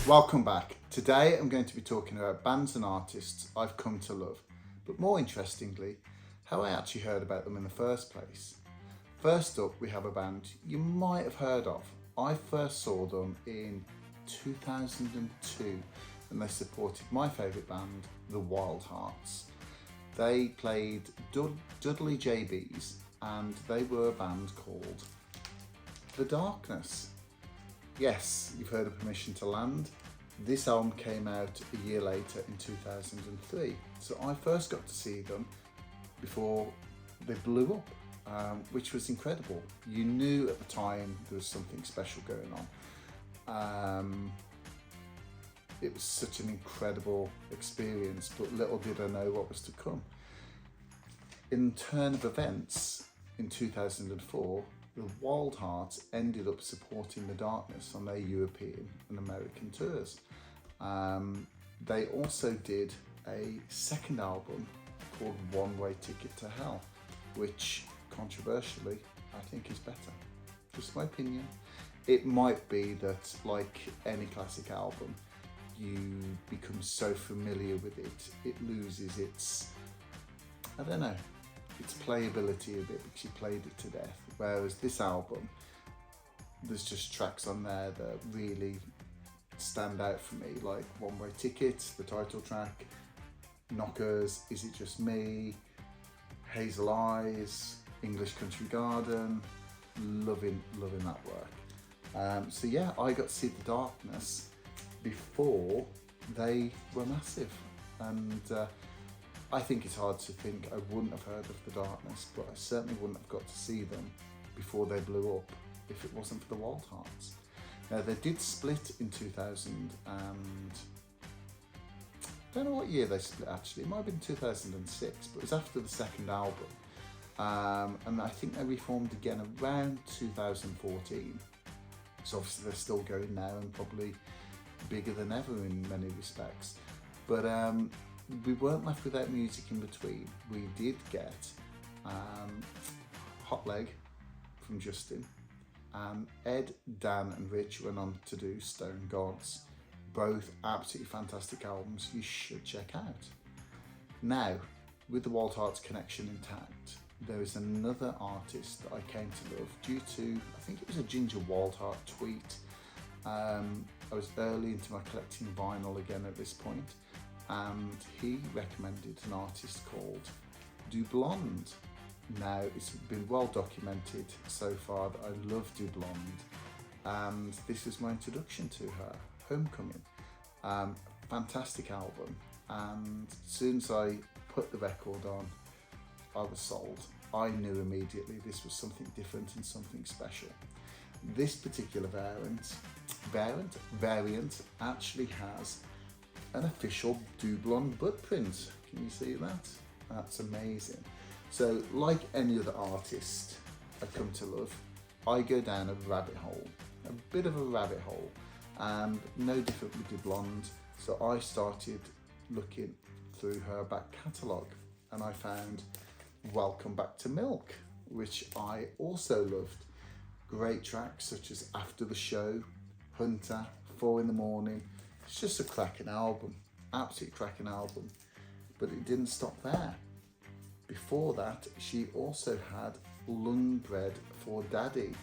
Welcome back. Today I'm going to be talking about bands and artists I've come to love, but more interestingly, how I actually heard about them in the first place. First up, we have a band you might have heard of. I first saw them in 2002 and they supported my favourite band, the Wild Hearts. They played Dudley JBs and they were a band called The Darkness. Yes, you've heard of Permission to Land. This album came out a year later in 2003. So I first got to see them before they blew up, which was incredible. You knew at the time there was something special going on. It was such an incredible experience, but little did I know what was to come. In turn of events, in 2004, the Wild Hearts ended up supporting The Darkness on their European and American tours. They also did a second album called One Way Ticket to Hell, which controversially I think is better. Just my opinion. It might be that, like any classic album, you become so familiar with it, it loses its, I don't know, its playability a bit because you played it to death. Whereas this album, there's just tracks on there that really stand out for me, like One Way Ticket, the title track, Knockers, Is It Just Me, Hazel Eyes, English Country Garden. Loving that work. So yeah, I got to see The Darkness before they were massive, and I think it's hard to think I wouldn't have heard of The Darkness, but I certainly wouldn't have got to see them before they blew up if it wasn't for the Wild Hearts. Now they did split in 2000 and I don't know what year they split actually, it might have been 2006, but it was after the second album. And I think they reformed again around 2014. So obviously they're still going now and probably bigger than ever in many respects. But we weren't left without music in between. We did get Hot Leg from Justin. Ed, Dan and Rich went on to do Stone Gods. Both absolutely fantastic albums you should check out. Now, with the Wild Hearts connection intact, there is another artist that I came to love due to, I think it was a Ginger Wildheart tweet. I was early into my collecting vinyl again at this point, and he recommended an artist called Du Blonde. Now, it's been well documented so far that I love Du Blonde, and this was my introduction to her, Homecoming. Fantastic album, and as soon as I put the record on, I was sold. I knew immediately this was something different and something special. This particular variant actually has an official Du Blonde butt print. Can you see that? That's amazing. So, like any other artist I come to love, I go down a rabbit hole, a bit of a rabbit hole, and no different with Du Blonde. So I started looking through her back catalogue and I found Welcome Back to Milk, which I also loved. Great tracks such as After the Show, Hunter, 4 in the Morning. It's just a cracking album, absolutely cracking album. But it didn't stop there. Before that, she also had Lung Bread for Daddy.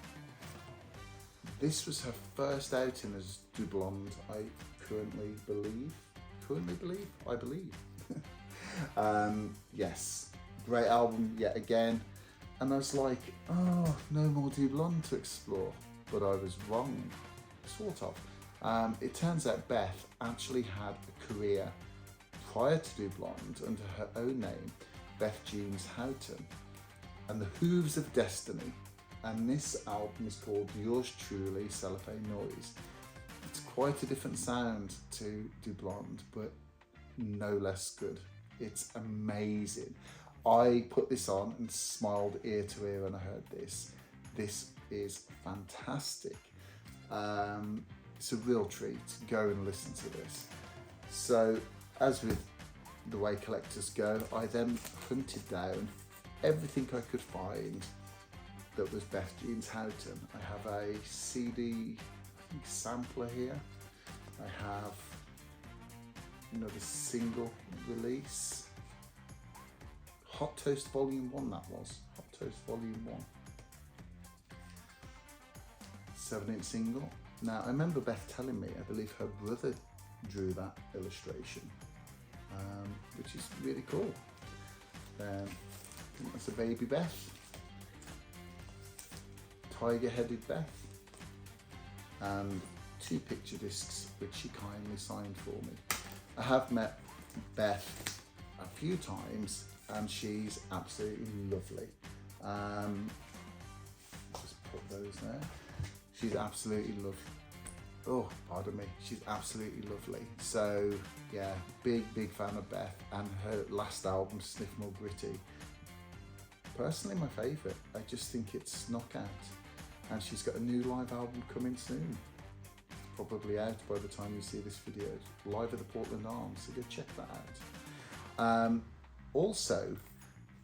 This was her first outing as Du Blonde, I believe. Yes, great album yet again. And I was like, oh, no more Du Blonde to explore. But I was wrong, sort of. It turns out Beth actually had a career prior to Du Blonde under her own name, Beth Jeans Houghton, and the Hooves of Destiny. And this album is called Yours Truly, Cellophane Noise. It's quite a different sound to Du Blonde, but no less good. It's amazing. I put this on and smiled ear to ear when I heard this. This is fantastic. It's a real treat. Go and listen to this. So, as with the way collectors go, I then hunted down everything I could find that was Beth Jeans Houghton. I have a CD, I think, sampler here. I have another single release. Hot Toast Volume 1 that was. Hot Toast Volume 1. 7-inch single. Now I remember Beth telling me, I believe her brother drew that illustration, which is really cool. I think that's a baby Beth. Tiger-headed Beth. And 2 picture discs which she kindly signed for me. I have met Beth a few times and she's absolutely lovely. Just put those there. She's absolutely lovely. Oh, pardon me. She's absolutely lovely. So yeah, big fan of Beth, and her last album, Sniff More Gritty, personally my favourite. I just think it's knockout. And she's got a new live album coming soon. Probably out by the time you see this video. Live at the Portland Arms, so go check that out. Also,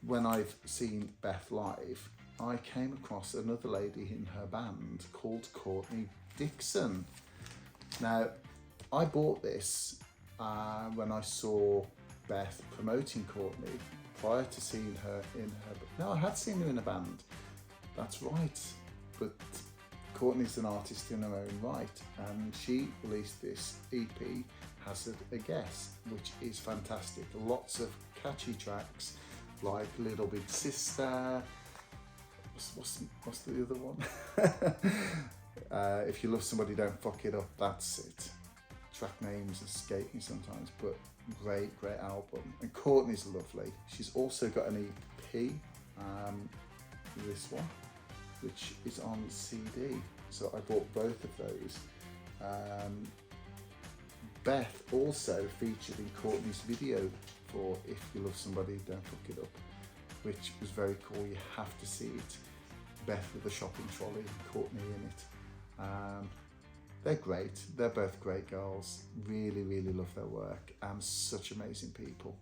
when I've seen Beth live, I came across another lady in her band called Cortney Dixon. Now, I bought this when I saw Beth promoting Cortney prior to seeing her in her... No, I had seen her in a band. That's right. But Cortney's an artist in her own right, and she released this EP, Hazard a Guess, which is fantastic. Lots of catchy tracks like Little Big Sister. What's the other one? If you love somebody, don't fuck it up. That's it. Track names escape me sometimes, but great album. And Cortney's lovely. She's also got an EP, this one, which is on CD. So I bought both of those. Beth also featured in Cortney's video for If You Love Somebody, Don't Fuck It Up, which was very cool. You have to see it. Beth with a shopping trolley and Cortney in it. They're great. They're both great girls. Really love their work, and such amazing people.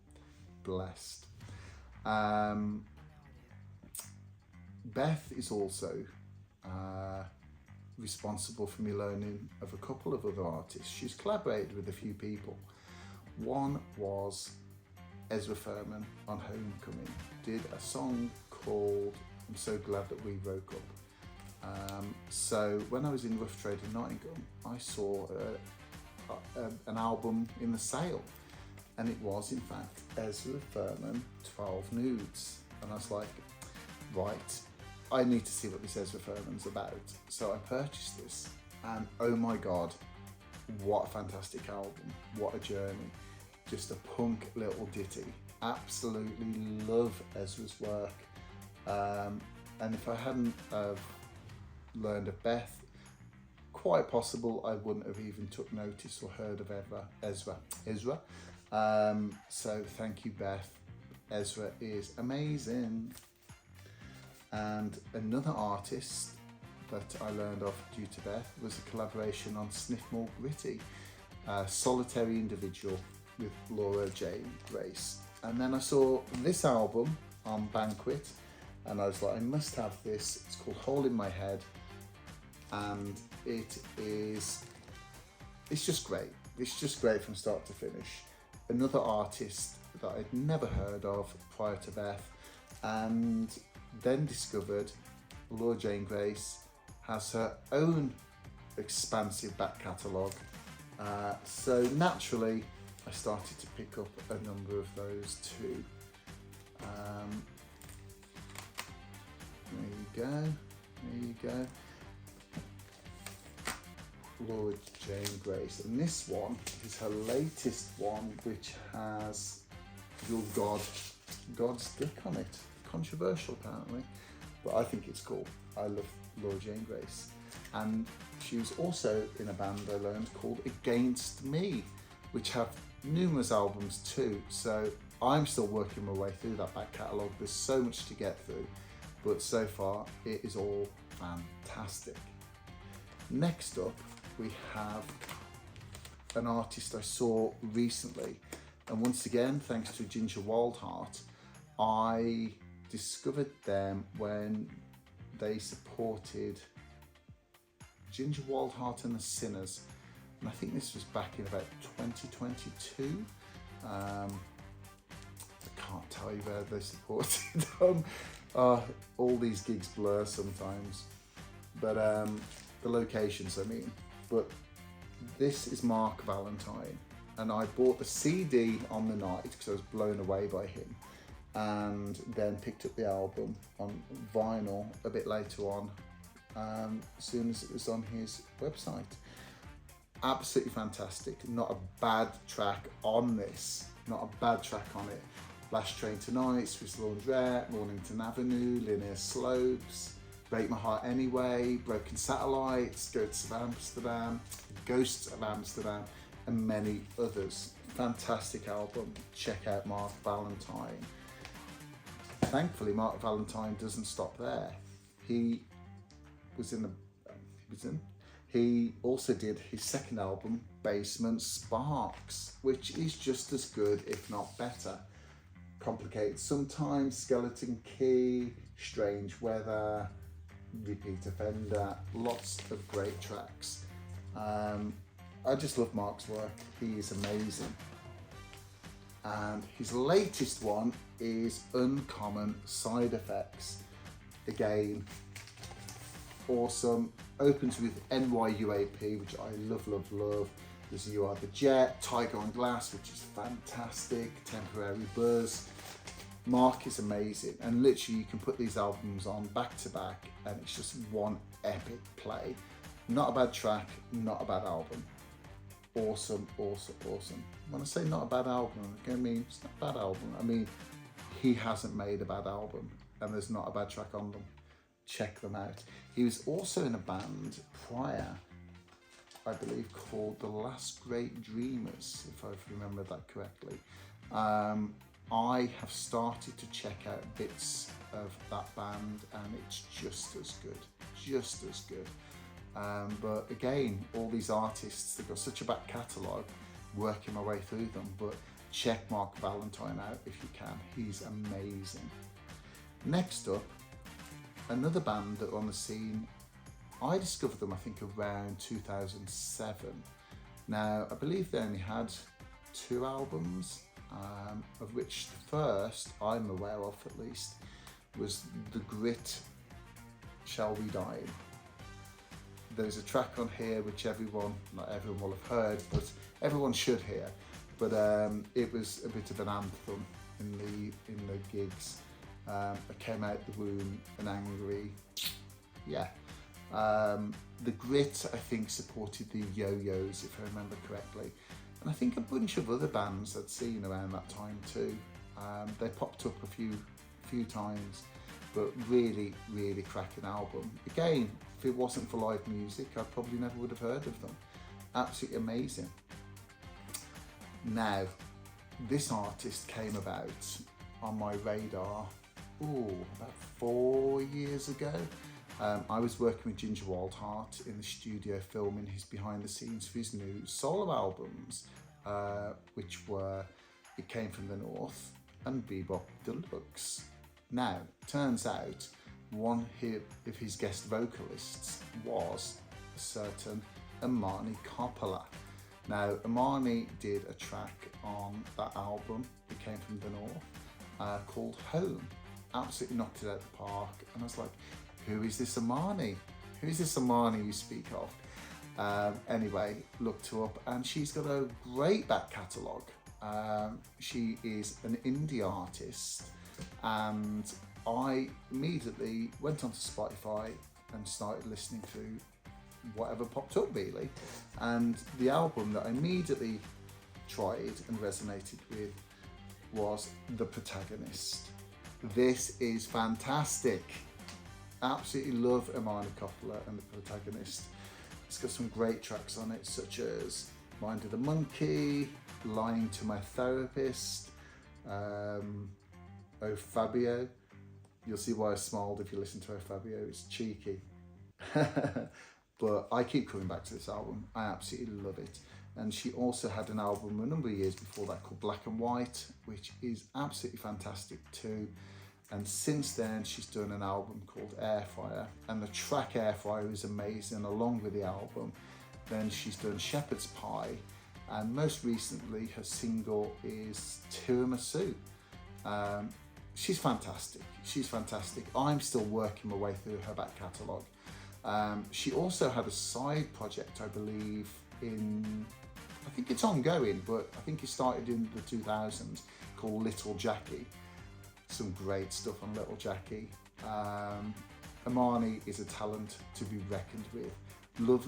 Blessed. Beth is also responsible for me learning of a couple of other artists. She's collaborated with a few people. One was Ezra Furman on Homecoming, did a song called I'm So Glad That We Broke Up. So when I was in Rough Trade in Nottingham, I saw an album in the sale, and it was in fact Ezra Furman 12 Nudes, and I was like, right, I need to see what this Ezra Furman's about. So I purchased this, and oh my god, what a fantastic album, what a journey. Just a punk little ditty. Absolutely love Ezra's work. And if I hadn't learned of Beth, quite possible I wouldn't have even took notice or heard of Ezra. So thank you, Beth. Ezra is amazing. And another artist that I learned of due to Beth was a collaboration on Sniff More Gritty, Solitary Individual with Laura Jane Grace. And then I saw this album on Banquet, and I was like, I must have this. It's called Hole in My Head, and it's just great. It's just great from start to finish. Another artist that I'd never heard of prior to Beth, and then discovered Laura Jane Grace has her own expansive back catalogue. So naturally, I started to pick up a number of those too. There you go. Laura Jane Grace, and this one is her latest one, which has your God's dick on it. Controversial apparently, but I think it's cool. I love Laura Jane Grace, and she was also in a band I learned called Against Me, which have numerous albums too. So I'm still working my way through that back catalogue. There's so much to get through, but so far it is all fantastic. Next up, we have an artist I saw recently, and once again, thanks to Ginger Wildheart, I discovered them when they supported Ginger Wildheart and the Sinners and I think this was back in about 2022. I can't tell you where they supported them. All these gigs blur sometimes, but the locations I mean. But this is Mark Valentine, and I bought the CD on the night because I was blown away by him, and then picked up the album on vinyl a bit later on, as soon as it was on his website. Absolutely fantastic. Not a bad track on this. Not a bad track on it. Last Train Tonight, Swiss Laundrette, Mornington Avenue, Linear Slopes, Break My Heart Anyway, Broken Satellites, Ghosts of Amsterdam, and many others. Fantastic album. Check out Mark Valentine. Thankfully, Mark Valentine doesn't stop there. He also did his second album, Basement Sparks, which is just as good, if not better. Complicated Sometimes, Skeleton Key, Strange Weather, Repeat Offender, lots of great tracks. I just love Mark's work. He is amazing. And his latest one is Uncommon Side Effects. Again, awesome. Opens with NYUAP, which I love. There's You Are the Jet, Tiger on Glass, which is fantastic, Temporary Buzz. Mark is amazing, and literally you can put these albums on back to back and it's just one epic play. Not a bad track, not a bad album. Awesome. When I say not a bad album, I mean it's not a bad album. I mean, he hasn't made a bad album and there's not a bad track on them. Check them out. He was also in a band prior, I believe, called The Last Great Dreamers, if I remember that correctly. I have started to check out bits of that band and it's just as good. But again, all these artists, they've got such a back catalogue, working my way through them, but check Mark Valentine out if you can. He's amazing. Next up, another band that are on the scene. I discovered them, I think, around 2007. Now, I believe they only had 2 albums, of which the first, I'm aware of at least, was The Grit Shall We Die. There's a track on here which not everyone will have heard, but everyone should hear. But it was a bit of an anthem in the gigs. I came out the womb and angry. Yeah. The Grit, I think, supported the Yo-Yos, if I remember correctly. And I think a bunch of other bands I'd seen around that time too. They popped up a few times, but really cracking album. Again, if it wasn't for live music, I probably never would have heard of them. Absolutely amazing. Now, this artist came about on my radar about 4 years ago. I was working with Ginger Wildheart in the studio filming his behind the scenes for his new solo albums, which were It Came From the North and Bebop Deluxe. Now, turns out one of his guest vocalists was a certain Imani Coppola. Now, Imani did a track on that album, It Came From the North, called Home. Absolutely knocked it out the park, and I was like, who is this Imani? Who is this Imani you speak of? Anyway, looked her up, and she's got a great back catalogue. She is an indie artist, and I immediately went onto Spotify and started listening to whatever popped up really. And the album that I immediately tried and resonated with was The Protagonist. This is fantastic. Absolutely love Imani Coppola and The Protagonist. It's got some great tracks on it, such as Mind of the Monkey, Lying to My Therapist, Oh Fabio. You'll see why I smiled if you listen to Oh Fabio, it's cheeky. But I keep coming back to this album, I absolutely love it. And she also had an album a number of years before that called Black and White, which is absolutely fantastic too. And since then, she's done an album called Airfire, and the track Airfire is amazing along with the album. then she's done Shepherd's Pie, and most recently her single is Tiramisu. She's fantastic. I'm still working my way through her back catalogue. She also had a side project, I believe, I think it's ongoing, but I think it started in the 2000s, called Little Jackie. Some great stuff on Little Jackie. Imani is a talent to be reckoned with. Love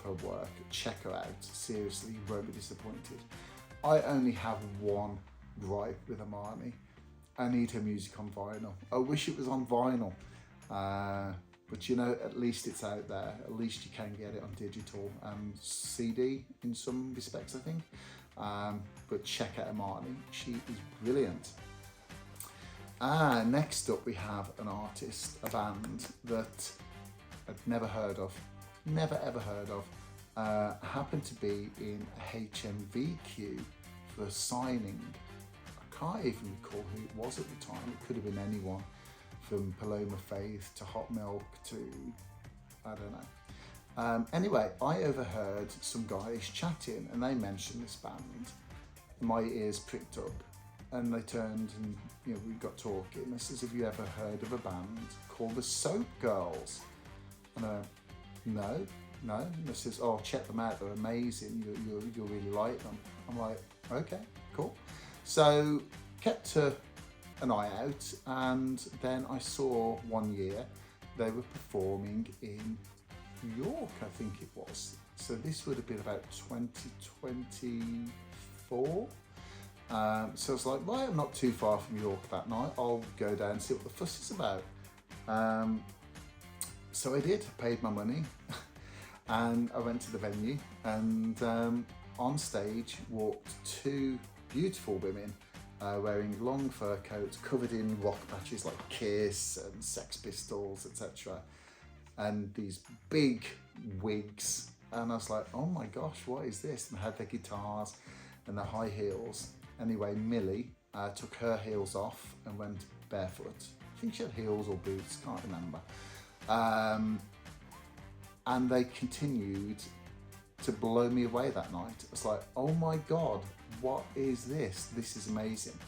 her work. Check her out. Seriously, you won't be disappointed. I only have one gripe with Imani. I need her music on vinyl. I wish it was on vinyl. But you know, at least it's out there. At least you can get it on digital and CD in some respects, I think. But check out Imani. She is brilliant. Next up we have an artist, a band that I'd never heard of. Never ever heard of. Happened to be in a HMV queue for a signing. I can't even recall who it was at the time. It could have been anyone, from Paloma Faith to Hot Milk to, I don't know. Anyway, I overheard some guys chatting and they mentioned this band. My ears pricked up and they turned and we got talking. They says, have you ever heard of a band called the Soap Girls? And I went, no. And they says, oh, check them out, they're amazing, you'll really like them. I'm like, okay, cool. So kept an eye out, and then I saw one year they were performing in New York, I think it was. So this would have been about 2024. So I was like, right, I'm not too far from York that night. I'll go down and see what the fuss is about. So I did, paid my money, and I went to the venue, and on stage walked two beautiful women wearing long fur coats covered in rock patches like Kiss and Sex Pistols, etc. And these big wigs. And I was like, oh my gosh, what is this? And they had their guitars and their high heels. Anyway, Millie took her heels off and went barefoot. I think she had heels or boots, can't remember. And they continued to blow me away that night. It's like, oh my God, what is this? This is amazing.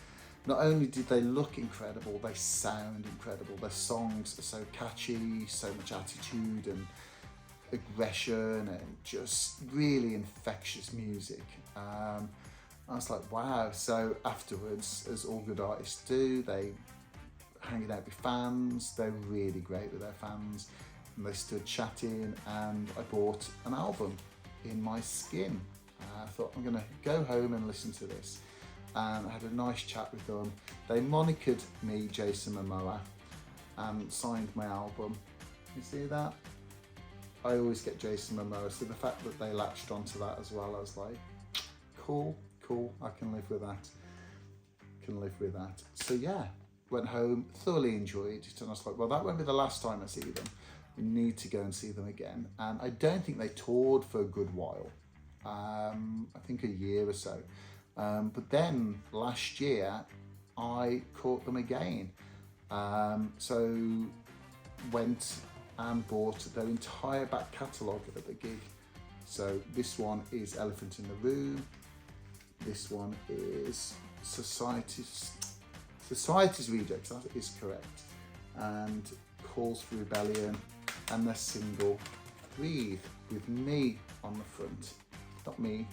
Not only did they look incredible, they sound incredible. Their songs are so catchy, so much attitude and aggression and just really infectious music. I was like, wow. So afterwards, as all good artists do, they hanging out with fans. They're really great with their fans. And they stood chatting, and I bought an album in my skin. I thought, I'm gonna go home and listen to this. And I had a nice chat with them. They monikered me Jason Momoa and signed my album. You see that? I always get Jason Momoa, so the fact that they latched onto that as well, I was like, cool, I can live with that. So yeah, went home, thoroughly enjoyed it, and I was like, well, that won't be the last time I see them. I need to go and see them again. And I don't think they toured for a good while. I think a year or so. But then last year, I caught them again. So went and bought their entire back catalogue at the gig. So this one is Elephant in the Room. This one is Society's Rejects, that is correct. And Calls for Rebellion, and their single Breathe, with me on the front. Not me.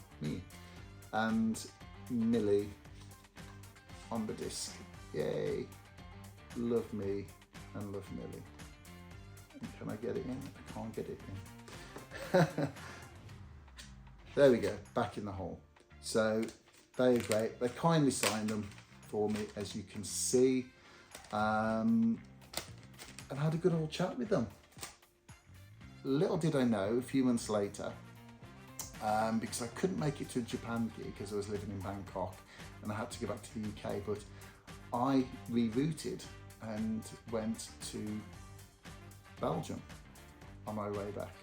And Millie on the disc. Yay. Love me and love Millie. And can I get it in? I can't get it in. There we go, back in the hole. So they are great. They kindly signed them for me, as you can see. And I had a good old chat with them. Little did I know, a few months later, because I couldn't make it to a Japan gig because I was living in Bangkok and I had to go back to the UK, but I rerouted and went to Belgium on my way back.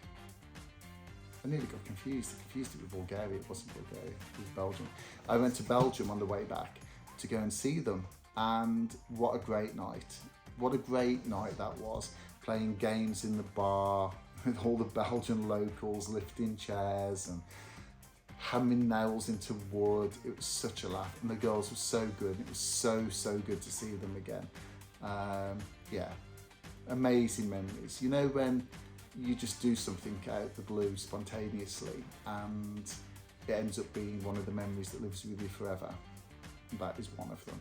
I nearly got confused. I confused it with Bulgaria. It wasn't Bulgaria, it was Belgium. I went to Belgium on the way back to go and see them, and what a great night. What a great night that was. Playing games in the bar, with all the Belgian locals lifting chairs and hammering nails into wood. It was such a laugh, and the girls were so good. It was so good to see them again. Yeah, amazing memories. You know, when you just do something out of the blue spontaneously and it ends up being one of the memories that lives with you forever. That is one of them.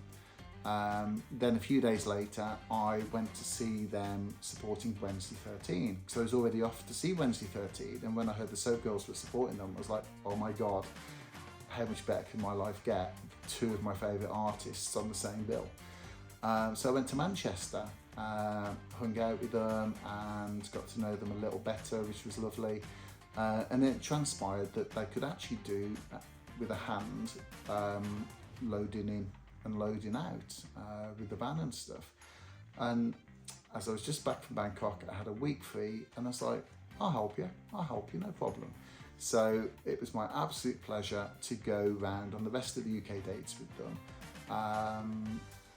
Then a few days later, I went to see them supporting Wednesday 13. So I was already off to see Wednesday 13, and when I heard the Soap Girls were supporting them, I was like, oh my God, how much better can my life get? Two of my favourite artists on the same bill. So I went to Manchester, hung out with them and got to know them a little better, which was lovely. And it transpired that they could actually do with a hand loading in and loading out with the van and stuff. And as I was just back from Bangkok, I had a week free, and I was like, I'll help you, no problem. So it was my absolute pleasure to go round on the rest of the UK dates with them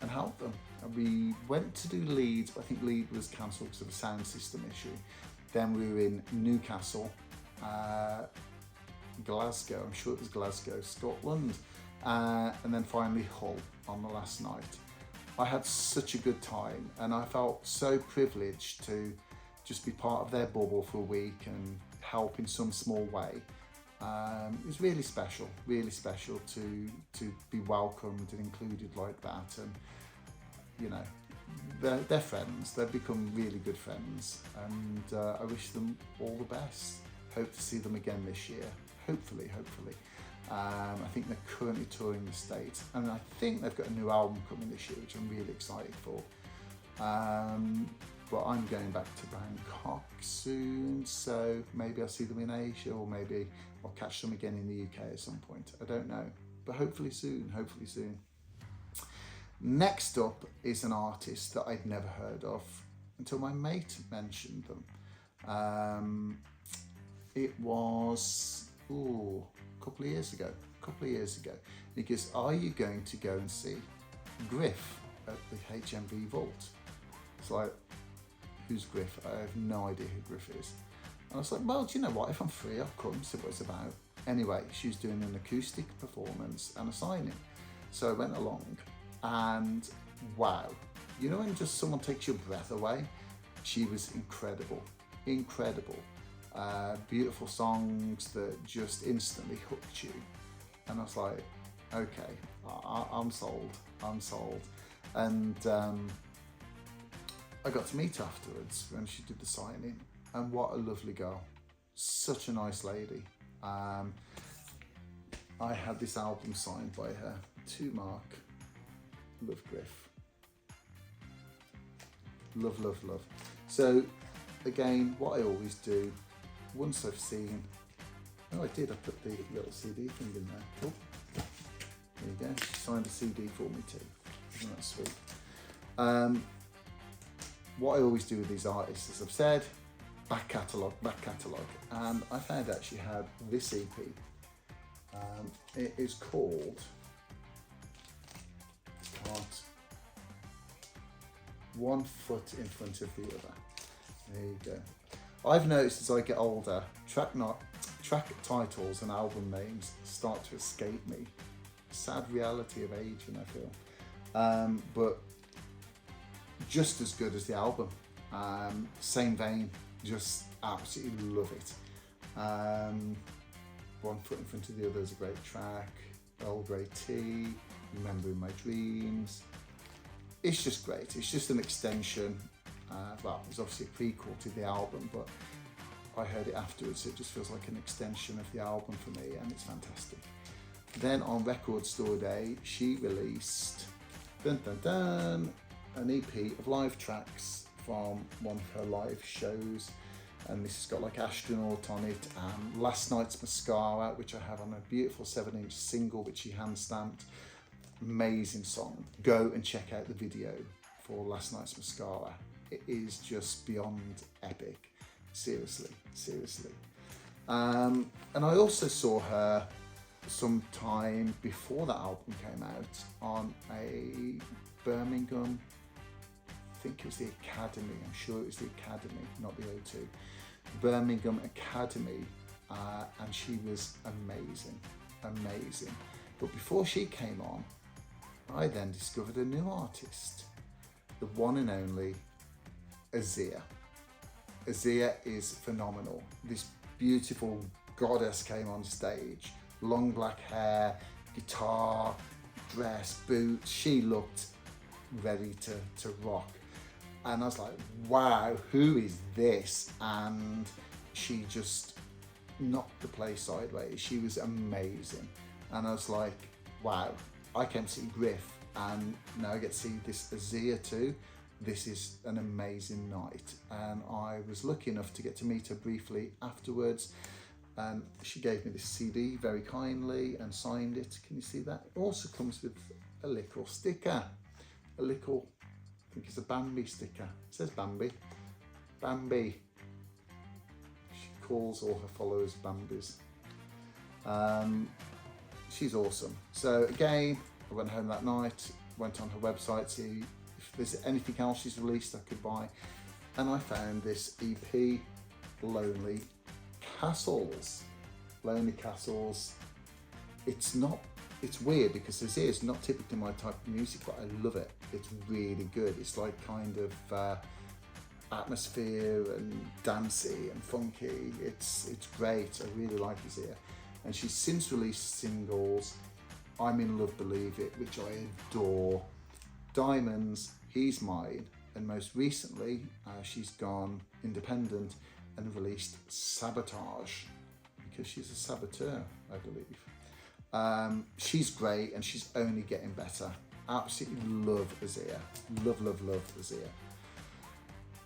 and help them. And we went to do Leeds, but I think Leeds was cancelled because of a sound system issue. Then we were in Newcastle, Glasgow, I'm sure it was Glasgow, Scotland, and then finally Hull on the last night. I had such a good time, and I felt so privileged to just be part of their bubble for a week and help in some small way. It was really special to be welcomed and included like that. And you know, they're friends, they've become really good friends, and I wish them all the best. Hope to see them again this year, hopefully. I think they're currently touring the States, and I think they've got a new album coming this year, which I'm really excited for. But I'm going back to Bangkok soon, so maybe I'll see them in Asia, or maybe I'll catch them again in the UK at some point. I don't know, but hopefully soon. Next up is an artist that I'd never heard of until my mate mentioned them. It was a couple of years ago. He goes, are you going to go and see Griff at the HMV Vault? It's like, who's Griff? I have no idea who Griff is. And I was like, well, do you know what? If I'm free, I'll come, see what it's about. Anyway, she was doing an acoustic performance and a signing. So I went along, and wow, you know when just someone takes your breath away? She was incredible. Beautiful songs that just instantly hooked you. And I was like, okay, I'm sold. And I got to meet her afterwards when she did the signing, and what a lovely girl. Such a nice lady. I had this album signed by her, to Mark. Love Griff. Love. So again, what I always do, once I've seen, I put the little CD thing in there. Oh, there you go, she signed a CD for me too. Isn't that sweet? What I always do with these artists, as I've said, back catalogue, and I found out she had this EP. It is called One Foot in Front of the Other. There you go. I've noticed as I get older, track titles and album names start to escape me. Sad reality of aging, I feel. But just as good as the album. Same vein, just absolutely love it. One Foot in Front of the Other is a great track. Earl Grey Tea, Remembering My Dreams. It's just great. It's just an extension. Well, it was obviously a prequel to the album, but I heard it afterwards, so it just feels like an extension of the album for me, and it's fantastic. Then on Record Store Day, she released an EP of live tracks from one of her live shows, and this has got like Astronaut on it, and Last Night's Mascara, which I have on a beautiful 7-inch single which she hand stamped. Amazing song. Go and check out the video for Last Night's Mascara. It is just beyond epic. Seriously. And I also saw her some time before that album came out on a Birmingham, I think it was the Academy, I'm sure it was the Academy, not the O2. Birmingham Academy, and she was amazing. But before she came on, I then discovered a new artist, the one and only Azia. Azia is phenomenal. This beautiful goddess came on stage, long black hair, guitar, dress, boots. She looked ready to rock. And I was like, wow, who is this? And she just knocked the place sideways. She was amazing. And I was like, wow, I came to see Griff and now I get to see this Azia too. This is an amazing night. And I was lucky enough to get to meet her briefly afterwards. And she gave me this CD very kindly and signed it. Can you see that? It also comes with a little sticker, a little, I think it's a Bambi sticker. It says Bambi. Bambi. She calls all her followers Bambis. She's awesome. So again, I went home that night, went on her website, see if there's anything else she's released I could buy. And I found this EP, Lonely Castles. Lonely Castles. It's weird because this is not typically my type of music, but I love it. It's really good. It's like kind of atmosphere and dancey and funky. It's great. I really like Azia. And she's since released singles, I'm in Love, Believe It, which I adore, Diamonds, He's Mine, and most recently she's gone independent and released Sabotage, because she's a saboteur, I believe. She's great and she's only getting better. Absolutely love Azia. Love Azia.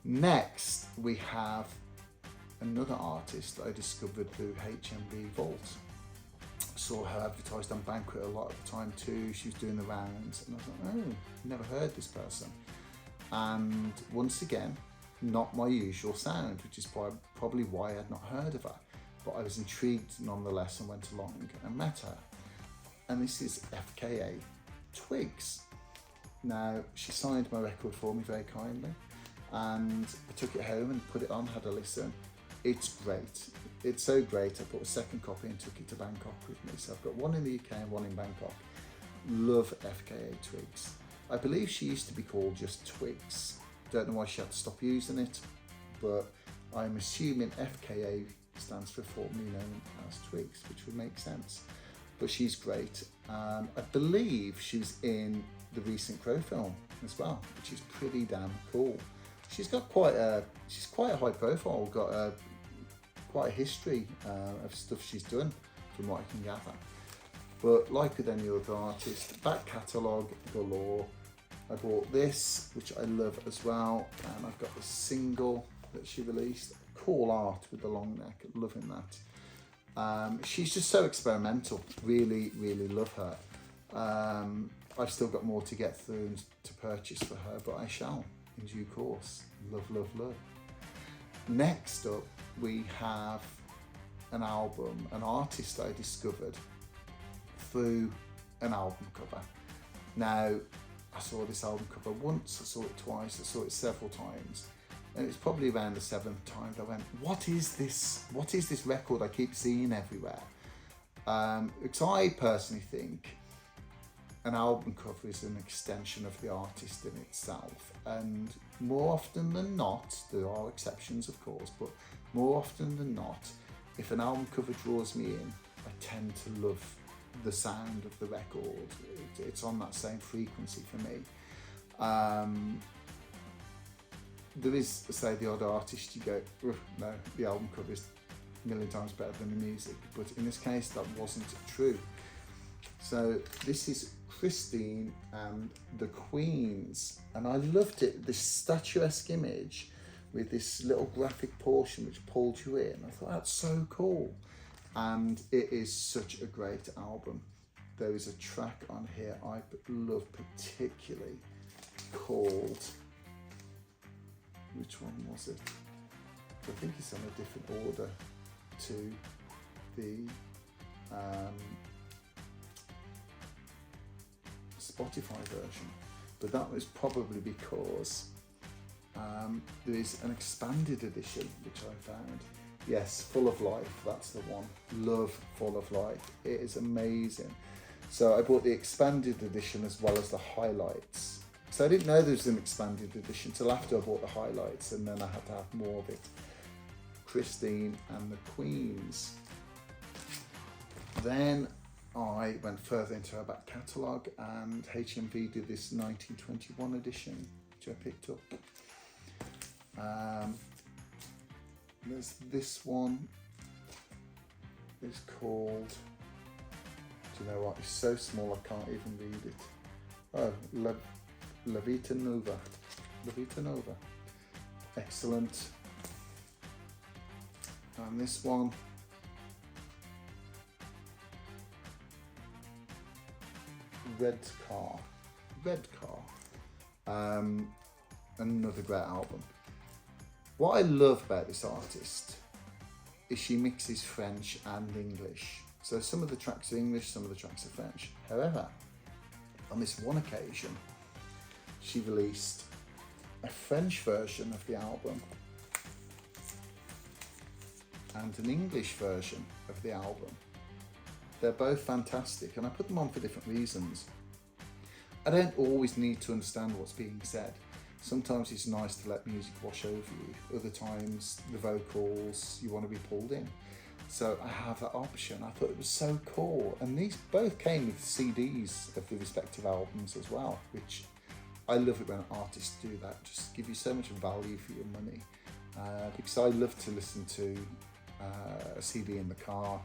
Next, we have another artist that I discovered through HMV Vault. Saw her advertised on Banquet a lot at the time too. She was doing the rounds and I was like, oh, never heard this person. And once again, not my usual sound, which is probably why I had not heard of her. But I was intrigued nonetheless and went along and met her. And this is FKA Twigs. Now, she signed my record for me very kindly, and I took it home and put it on, had a listen. It's great. It's so great. I bought a second copy and took it to Bangkok with me. So I've got one in the UK and one in Bangkok. Love FKA Twigs. I believe she used to be called just Twigs. Don't know why she had to stop using it, but I'm assuming FKA stands for formerly known as Twigs, which would make sense. But she's great. I believe she's in the recent Crow film as well, which is pretty damn cool. She's got quite a high profile, got quite a history of stuff she's done from what I can gather. But like with any other artist, back catalogue galore. I bought this, which I love as well, and I've got the single that she released. Cool art with the long neck, loving that. She's just so experimental, really love her. I've still got more to get through and to purchase for her, but I shall in due course. Love. Next up, we have an album, an artist I discovered through an album cover. Now, I saw this album cover once, I saw it twice, I saw it several times. And it's probably around the seventh time I went, what is this? What is this record I keep seeing everywhere? Because I personally think an album cover is an extension of the artist in itself. And more often than not, there are exceptions of course, but more often than not, if an album cover draws me in, I tend to love the sound of the record. It's on that same frequency for me. There is, say, the odd artist you go, no, the album cover is a million times better than the music, but in this case that wasn't true. So this is Christine and the Queens, and I loved it, this statuesque image with this little graphic portion which pulled you in. I thought that's so cool, and it is such a great album. There is a track on here I love particularly called, which one was it? I think it's on a different order to the Spotify version, but that was probably because there is an expanded edition, which I found. Yes, Full of Life, that's the one. Love Full of Life. It is amazing. So I bought the expanded edition as well as the highlights. So I didn't know there was an expanded edition till after I bought the highlights, and then I had to have more of it. Christine and the Queens. Then I went further into her back catalogue, and HMV did this 1921 edition, which I picked up. There's this one. It's called, do you know what, it's so small I can't even read it. Oh, La Vita Nova. La Vita Nova. Excellent. And this one, Red Car. Another great album. What I love about this artist is she mixes French and English. So some of the tracks are English, some of the tracks are French. However, on this one occasion, she released a French version of the album and an English version of the album. They're both fantastic, and I put them on for different reasons. I don't always need to understand what's being said. Sometimes it's nice to let music wash over you. Other times, the vocals, you want to be pulled in. So I have that option. I thought it was so cool. And these both came with CDs of the respective albums as well, which I love it when artists do that. Just give you so much value for your money. Because I love to listen to a CD in the car.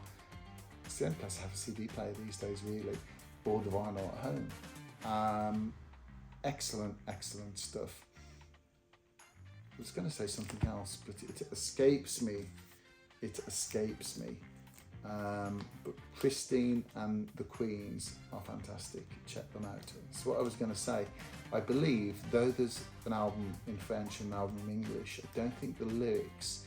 It's the only place I have a CD player these days, really, or the vinyl at home. Excellent stuff. I was going to say something else, but it escapes me. But Christine and the Queens are fantastic. Check them out. So what I was going to say, I believe, though there's an album in French and an album in English, I don't think the lyrics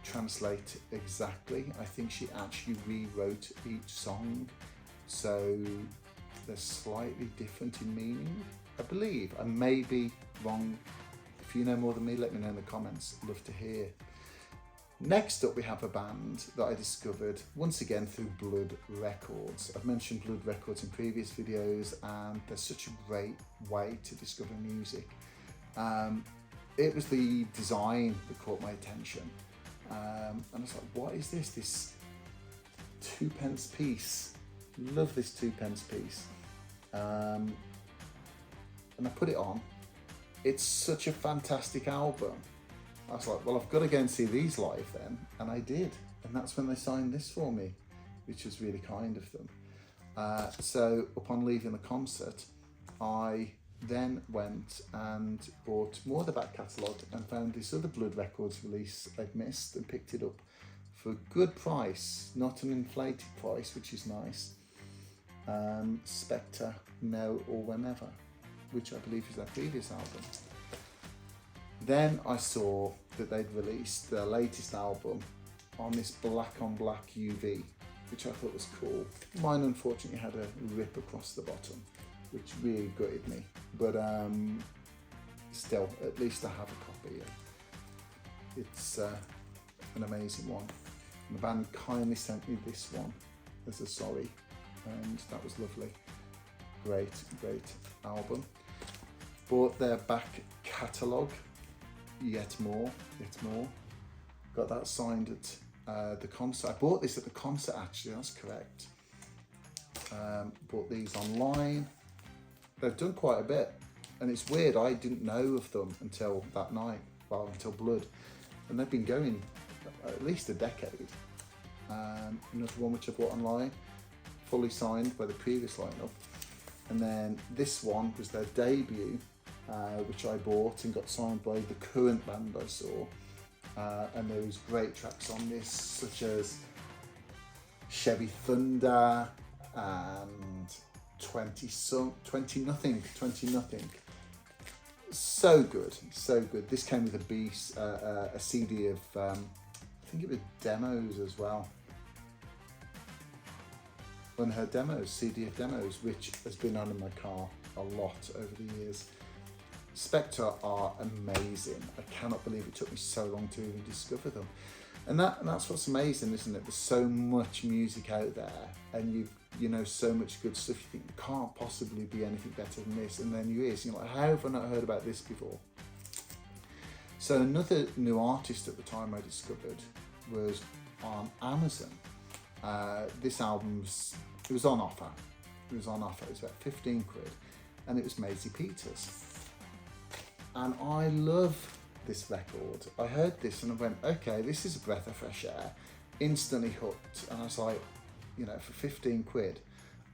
translate exactly. I think she actually rewrote each song, so they're slightly different in meaning. I believe. I may be wrong. If you know more than me, let me know in the comments. I'd love to hear. Next up, we have a band that I discovered once again through Blood Records. I've mentioned Blood Records in previous videos, and they're such a great way to discover music. It was the design that caught my attention. And I was like, what is this? This 2p piece. Love this 2p piece. And I put it on. It's such a fantastic album. I was like, well, I've got to go and see these live then. And I did. And that's when they signed this for me, which was really kind of them. So upon leaving the concert, I then went and bought more of the back catalogue and found this other Blood Records release I'd missed and picked it up for a good price, not an inflated price, which is nice. Spector, Now or Whenever, which I believe is their previous album. Then I saw that they'd released their latest album on this black on black UV, which I thought was cool. Mine unfortunately had a rip across the bottom, which really gutted me, but still, at least I have a copy. It's an amazing one. And the band kindly sent me this one as a sorry, and that was lovely. Great album. Bought their back catalogue, yet more. Got that signed at the concert. I bought this at the concert actually, that's correct. Bought these online. They've done quite a bit, and it's weird, I didn't know of them until that night, well, until Blood, and they've been going at least a decade. Another one which I bought online, fully signed by the previous lineup, and then this one was their debut, which I bought and got signed by the current band I saw, and there was great tracks on this, such as Chevy Thunder and 20 nothing. So good. This came with a CD of I think it was demos as well. One of her demos, CD of demos, which has been on in my car a lot over the years. Spector are amazing. I cannot believe it took me so long to even discover them. And that's what's amazing, isn't it? There's so much music out there, and you know so much good stuff. You think there can't possibly be anything better than this, and then you is. You're like, how have I not heard about this before? So another new artist at the time I discovered was on Amazon. This album's, it was on offer. It was about 15 quid, and it was Maisie Peters. And I love this record. I heard this and I went, okay, this is a breath of fresh air. Instantly hooked. And I was like, you know, for 15 quid,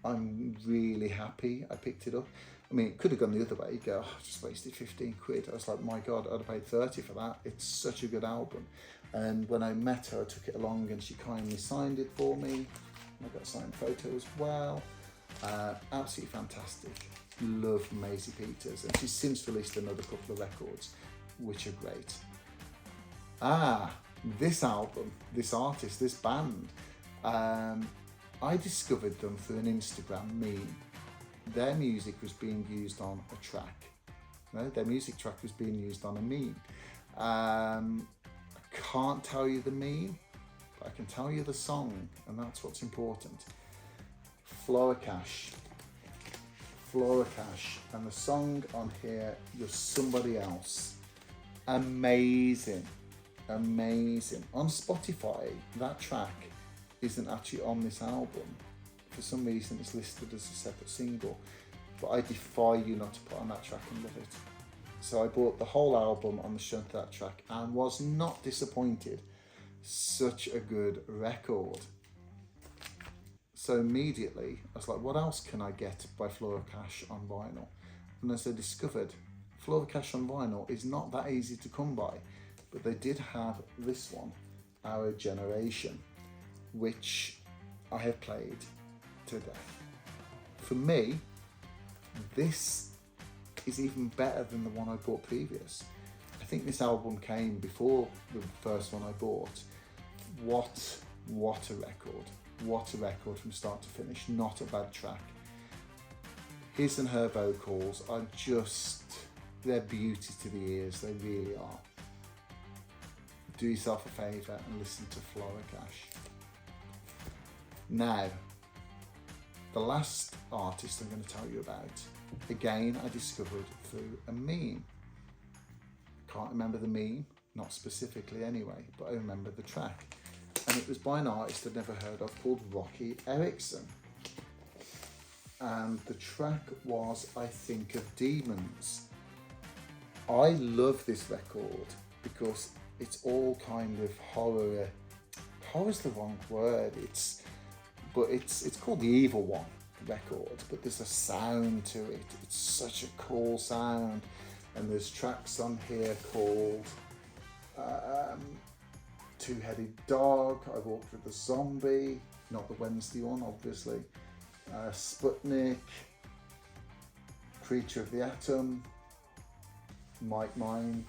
I'm really happy I picked it up. I mean, it could have gone the other way. You go, oh, I just wasted 15 quid. I was like, my God, I'd have paid 30 for that. It's such a good album. And when I met her, I took it along and she kindly signed it for me. I got a signed photo as well. Absolutely fantastic. Love Maisie Peters. And she's since released another couple of records, which are great. This album, this artist, this band, I discovered them through an Instagram meme. Their music was being used on a track. No, their music track was being used on a meme. I can't tell you the meme, but I can tell you the song, and that's what's important. Flora, and the song on here, You're Somebody Else. Amazing. On Spotify, that track isn't actually on this album. For some reason it's listed as a separate single, but I defy you not to put on that track and love it. So I bought the whole album on the strength of that track and was not disappointed. Such a good record. So immediately I was like, what else can I get by Flora on vinyl? And as I discovered, Flora on vinyl is not that easy to come by, but they did have this one, Our Generation, which I have played to death. For me, this is even better than the one I bought previous. I think this album came before the first one I bought. What a record. What a record from start to finish. Not a bad track. His and her vocals are just, they're beauty to the ears, they really are. Do yourself a favour and listen to Flora. Now, the last artist I'm going to tell you about, again, I discovered through a meme. Can't remember the meme, not specifically anyway, but I remember the track. And it was by an artist I'd never heard of called Roky Erickson. And the track was I Think of Demons. I love this record because it's all kind of horror. Horror's the wrong word. It's called the Evil One record, but there's a sound to it. It's such a cool sound. And there's tracks on here called Two-Headed Dog, I Walked with a Zombie, not the Wednesday one obviously, Sputnik, Creature of the Atom, Mine.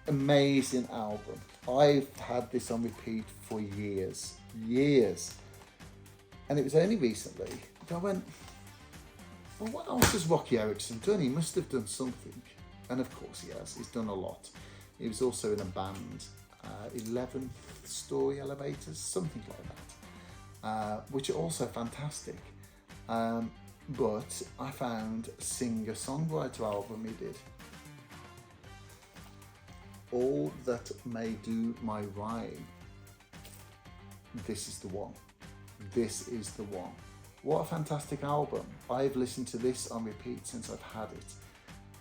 Amazing album. I've had this on repeat for years. And it was only recently that I went, well, what else has Roky Erickson done? He must have done something. And of course he has. He's done a lot. He was also in a band, 11th Story Elevators, something like that, which are also fantastic. But I found a singer-songwriter album he did. All That May Do My Rhyme. This is the one. What a fantastic album. I've listened to this on repeat since I've had it.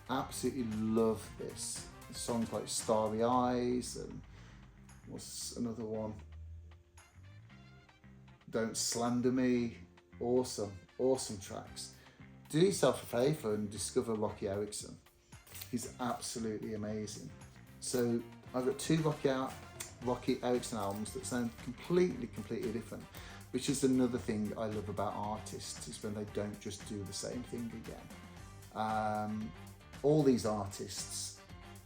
Absolutely love this. Songs like Starry Eyes and what's another one? Don't Slander Me. Awesome tracks. Do yourself a favour and discover Roky Erickson. He's absolutely amazing. So I've got two Roky Erickson albums that sound completely different, which is another thing I love about artists, is when they don't just do the same thing again. All these artists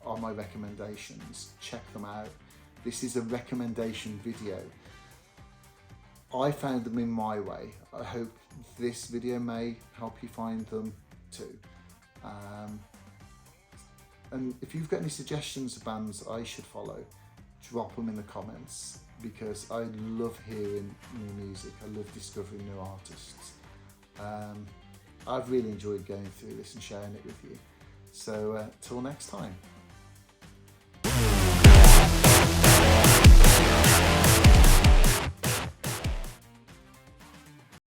are my recommendations. Check them out. This is a recommendation video. I found them in my way. I hope this video may help you find them too. And if you've got any suggestions of bands I should follow, drop them in the comments, because I love hearing new music. I love discovering new artists. I've really enjoyed going through this and sharing it with you. So till next time.